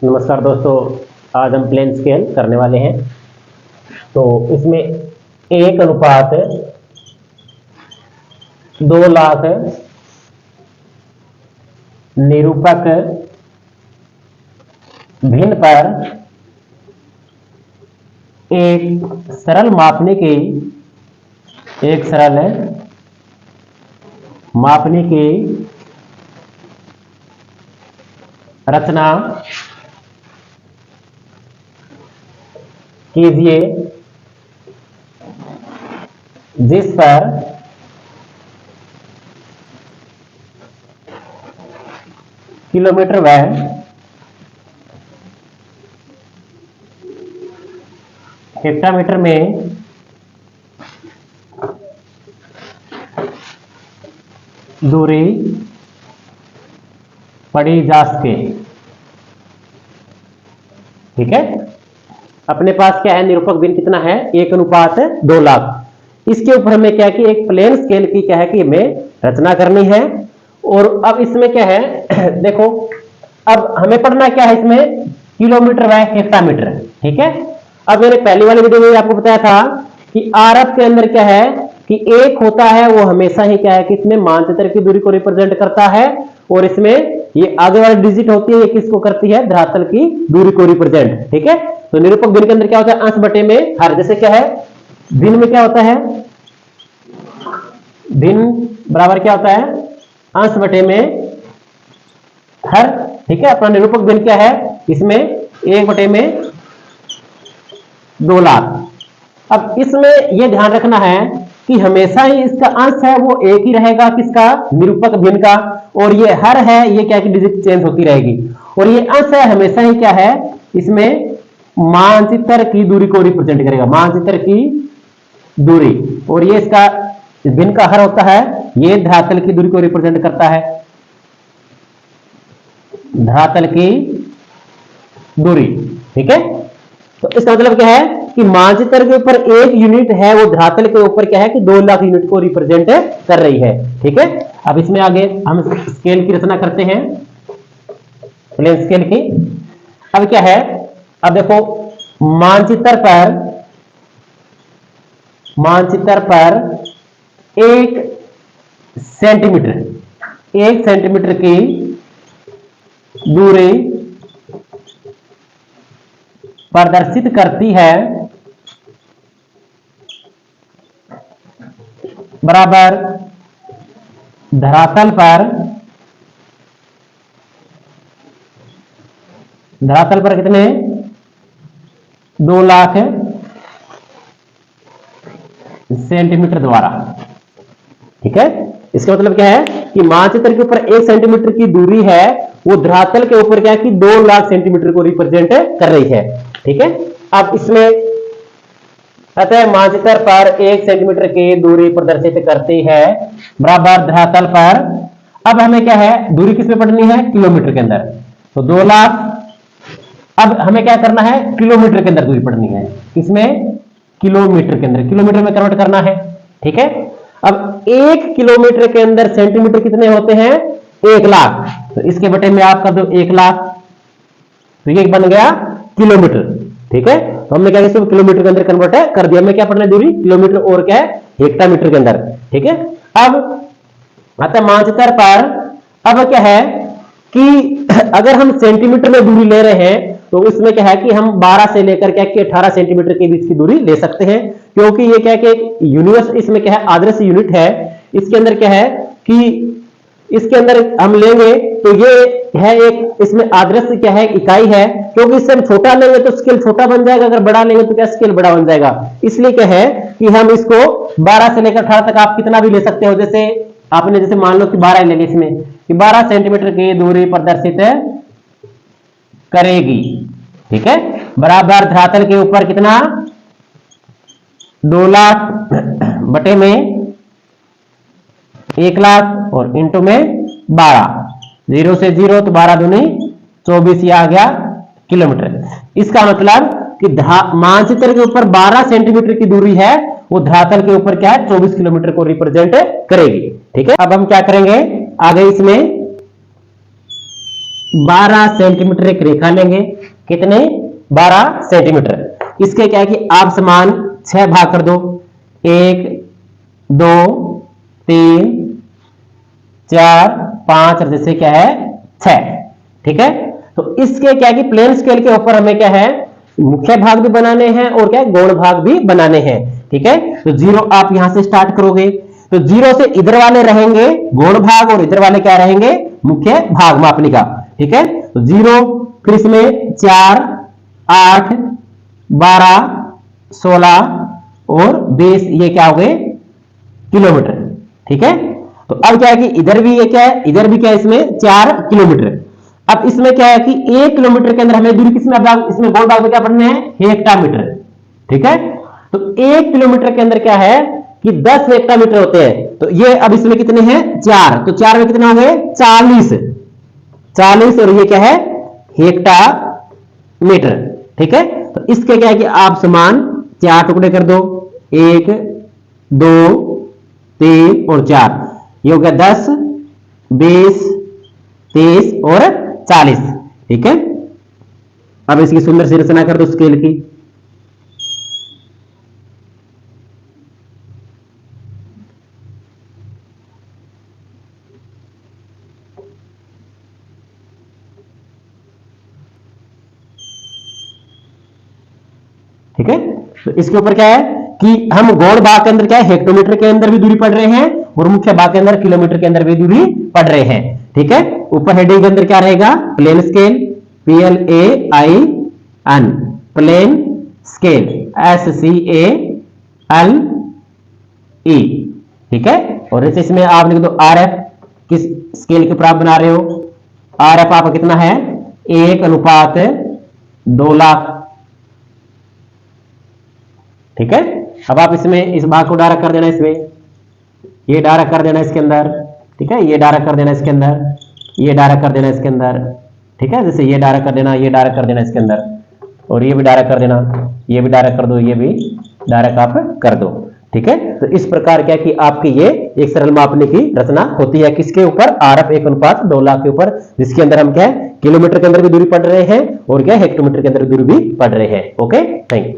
नमस्कार दोस्तों, आज हम प्लेन स्केल करने वाले हैं। तो इसमें 1 अनुपात 2 लाख निरूपक भिन्न पर एक सरल मापने की रचना कीजिए, जिस पर किलोमीटर व हेक्टामीटर में दूरी पड़ी जा सके। ठीक है, अपने पास क्या है, निरूपक भिन्न कितना है, 1:2 लाख। इसके ऊपर हमें क्या है कि एक प्लेन स्केल की क्या है कि हमें रचना करनी है। और अब इसमें क्या है देखो, अब हमें पढ़ना क्या है, इसमें किलोमीटर व हेक्टामीटर। ठीक है, अब मैंने पहली वाली वीडियो में आपको बताया था कि आरब के अंदर क्या है कि एक होता है, वो हमेशा ही क्या है कि इसमें मानचित्र की दूरी को रिप्रेजेंट करता है, और इसमें ये आगे वाली डिजिट होती है, ये किसको करती है, धरातल की दूरी को रिप्रेजेंट। ठीक है, तो निरूपक भिन्न के अंदर क्या होता है, अंश बटे में हर। जैसे क्या है, भिन्न में क्या होता है, भिन्न बराबर क्या होता है, अंश बटे में हर। ठीक है, अपना निरूपक भिन्न क्या है, इसमें 1/2 लाख। अब इसमें यह ध्यान रखना है कि हमेशा ही इसका अंश है वो एक ही रहेगा, किसका, निरूपक भिन्न का। और ये हर है, ये क्या कि डिजिट चेंज होती रहेगी। और ये अंश है हमेशा ही क्या है, इसमें मानचित्र की दूरी को रिप्रेजेंट करेगा, मानचित्र की दूरी। और ये इसका भिन्न का हर होता है, ये धरातल की दूरी को रिप्रेजेंट करता है, धरातल की दूरी। ठीक है, तो इसका मतलब क्या है कि मानचित्र के ऊपर एक यूनिट है, वो धरातल के ऊपर क्या है कि 2 लाख यूनिट को रिप्रेजेंट कर रही है। ठीक है, अब इसमें आगे हम स्केल की रचना करते हैं, प्लेन स्केल की। अब क्या है, अब देखो, मानचित्र पर 1 सेंटीमीटर की दूरी प्रदर्शित करती है, बराबर धरातल पर कितने, 2 लाख सेंटीमीटर द्वारा। ठीक है, इसका मतलब क्या है कि मानचित्र के ऊपर 1 सेंटीमीटर की दूरी है, वो धरातल के ऊपर क्या है कि 2 लाख सेंटीमीटर को रिप्रेजेंट कर रही है। ठीक है, अब इसमें अतः मानचित्र पर 1 सेंटीमीटर की दूरी प्रदर्शित करती है, बराबर धरातल पर। अब हमें क्या है, दूरी किसमें पढ़नी है, किलोमीटर के अंदर, तो 2 लाख। अब हमें क्या करना है, किलोमीटर के अंदर दूरी पढ़नी है, इसमें किलोमीटर के अंदर, किलोमीटर में कन्वर्ट करना है। ठीक है, अब 1 किलोमीटर के अंदर सेंटीमीटर कितने होते हैं, 1 लाख। तो इसके बटे में आपका दो 1 लाख, तो ये बन गया किलोमीटर। ठीक है, तो हमने क्या किया, किलोमीटर के अंदर कन्वर्ट कर दिया। हमें क्या पढ़ना है, दूरी किलोमीटर और क्या है, हेक्टामीटर के अंदर। ठीक है, अब आता मानचित्र पर, अब क्या है कि अगर हम सेंटीमीटर में दूरी ले रहे हैं, तो इसमें क्या है कि हम 12 से लेकर क्या कि 18 सेंटीमीटर के बीच की दूरी ले सकते हैं, क्योंकि ये क्या है कि यूनिवर्स, इसमें क्या है, आदर्श यूनिट है। इसके अंदर क्या है कि इसके अंदर हम लेंगे तो ये है एक, इसमें आदर्श क्या है, इकाई है, क्योंकि इससे हम छोटा लेंगे तो स्केल छोटा बन जाएगा, अगर बड़ा लेंगे तो क्या स्केल बड़ा बन जाएगा। इसलिए क्या है कि हम इसको 12 से लेकर 18 तक आप कितना भी ले सकते हो। जैसे आपने जैसे मान लो कि 12 ले ली, इसमें कि 12 सेंटीमीटर की दूरी प्रदर्शित करेगी। ठीक है, बराबर धरातल के ऊपर कितना, 2 लाख बटे में 1 लाख और इंटू में 12, 0 से 0 तो 12 दूनी 24, ये आ गया किलोमीटर। इसका मतलब कि मानचित्र के ऊपर 12 सेंटीमीटर की दूरी है, वो धरातल के ऊपर क्या है, 24 किलोमीटर को रिप्रेजेंट करेगी। ठीक है, अब हम क्या करेंगे आगे, इसमें 12 सेंटीमीटर एक रेखा लेंगे। कितने? 12 सेंटीमीटर। इसके क्या है कि आप समान 6 भाग कर दो, 1 2 3 4 5 और जैसे क्या है 6। ठीक है, तो इसके क्या है कि प्लेन स्केल के ऊपर हमें क्या है मुख्य भाग भी बनाने हैं और क्या है गौण भाग भी बनाने हैं। ठीक है, तो 0 आप यहां से स्टार्ट करोगे, तो 0 से इधर वाले रहेंगे गौण भाग और इधर वाले क्या रहेंगे मुख्य भाग मापने का। ठीक है, तो 0, फिर इसमें 4 8 12 16 और 20 ये क्या हो गए किलोमीटर। ठीक है, तो अब क्या है कि इधर भी ये क्या है, इधर भी क्या है इसमें 4 किलोमीटर। अब इसमें क्या है कि 1 किलोमीटर के अंदर हमें दूरी किसमें भाग, इसमें गौण भाग में क्या पढ़ना है हेक्टामीटर। ठीक है, तो 1 किलोमीटर के अंदर क्या है कि 10 हेक्टामीटर होते हैं। तो ये अब इसमें कितने हैं 4, तो 4 में कितने हो गए 40 और ये क्या है हेक्टामीटर। ठीक है, तो इसके क्या है कि आप समान 4 टुकड़े कर दो, 1 2 3 और 4, ये हो गया 10 20 30 और 40। ठीक है, अब इसकी सुंदर सी रचना कर दो स्केल की। ठीक है, तो इसके ऊपर क्या है कि हम गौण भाग के अंदर क्या है हेक्टोमीटर के अंदर भी दूरी पढ़ रहे हैं और मुख्य भाग के अंदर किलोमीटर के अंदर भी दूरी पढ़ रहे हैं। ठीक है, ऊपर हेडिंग के अंदर क्या रहेगा plain scale PLAIN plain scale SCALE। ठीक है, और इस इसमें आप लिख दो RF, किस स्केल के ऊपर आप बना रहे हो, RF आपका कितना है 1:2 लाख। ठीक है, अब आप इसमें इस भाग को डायरेक्ट कर देना, इसमें ये डायरेक्ट कर देना इसके अंदर। ठीक है, ये डायरेक्ट कर देना इसके अंदर, ये डायरेक्ट कर देना इसके अंदर। ठीक है, जैसे ये डायरेक्ट कर देना, ये डायरेक्ट कर देना इसके अंदर और ये भी डायरेक्ट कर देना, ये भी डायरेक्ट कर दो, ये भी डायरेक्ट आप कर दो। ठीक है, तो इस प्रकार क्या कि आपकी ये एक सरल मापने की रचना होती है किसके ऊपर RF 1:2 लाख के ऊपर, जिसके अंदर हम क्या है किलोमीटर के अंदर भी दूरी पढ़ रहे हैं और क्या हेक्टोमीटर के अंदर दूरी भी पढ़ रहे हैं। Okay, thank you.